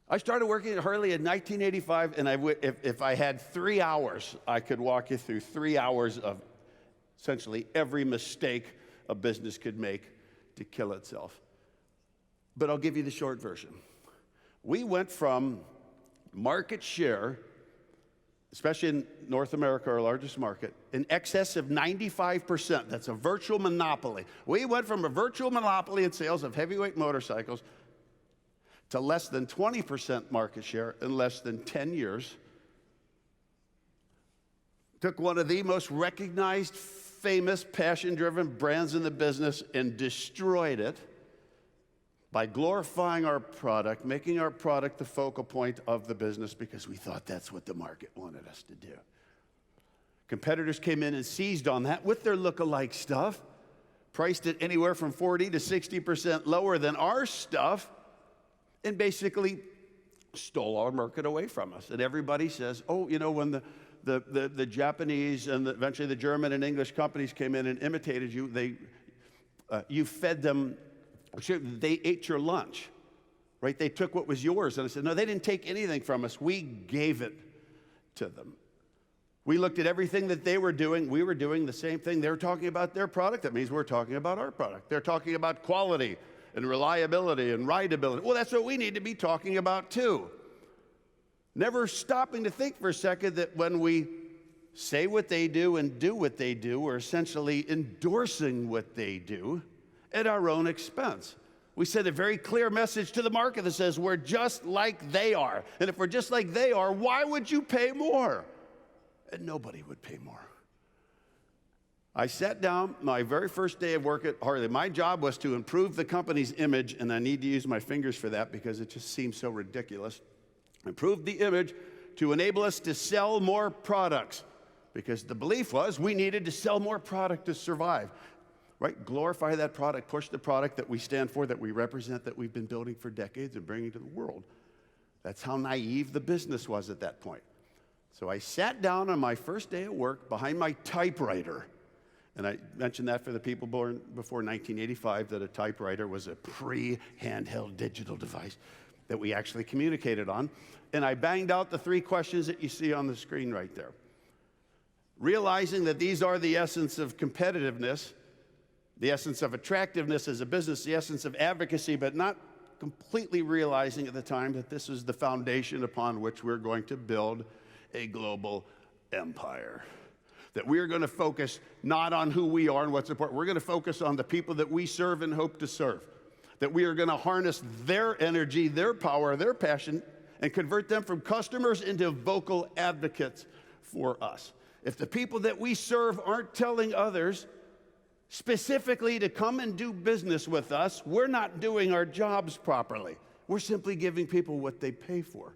I started working at Harley in 1985, and if I had 3 hours, I could walk you through 3 hours of essentially every mistake a business could make to kill itself. But I'll give you the short version. We went from market share, especially in North America, our largest market, in excess of 95%. That's a virtual monopoly. We went from a virtual monopoly in sales of heavyweight motorcycles to less than 20% market share in less than 10 years. Took one of the most recognized, famous, passion-driven brands in the business and destroyed it by glorifying our product, making our product the focal point of the business because we thought that's what the market wanted us to do. Competitors came in and seized on that with their look-alike stuff, priced it anywhere from 40 to 60% lower than our stuff, and basically stole our market away from us. And everybody says, oh, you know, when the Japanese and eventually the German and English companies came in and imitated you, you fed them, they ate your lunch, right? They took what was yours. And I said, no, they didn't take anything from us. We gave it to them. We looked at everything that they were doing. We were doing the same thing. They were talking about their product. That means we're talking about our product. They're talking about quality and reliability and rideability. Well, that's what we need to be talking about too. Never stopping to think for a second that when we say what they do and do what they do, we're essentially endorsing what they do at our own expense. We send a very clear message to the market that says we're just like they are. And if we're just like they are, why would you pay more? And nobody would pay more. I sat down my very first day of work at Harley. My job was to improve the company's image, and I need to use my fingers for that because it just seems so ridiculous. Improve the image to enable us to sell more products because the belief was we needed to sell more product to survive, right? Glorify that product, push the product that we stand for, that we represent, that we've been building for decades and bringing to the world. That's how naive the business was at that point. So I sat down on my first day of work behind my typewriter. And I mentioned that for the people born before 1985, that a typewriter was a pre-handheld digital device that we actually communicated on. And I banged out the 3 questions that you see on the screen right there. Realizing that these are the essence of competitiveness, the essence of attractiveness as a business, the essence of advocacy, but not completely realizing at the time that this is the foundation upon which we're going to build a global empire. That we are going to focus not on who we are and what's important. We're going to focus on the people that we serve and hope to serve. That we are going to harness their energy, their power, their passion, and convert them from customers into vocal advocates for us. If the people that we serve aren't telling others specifically to come and do business with us, we're not doing our jobs properly. We're simply giving people what they pay for.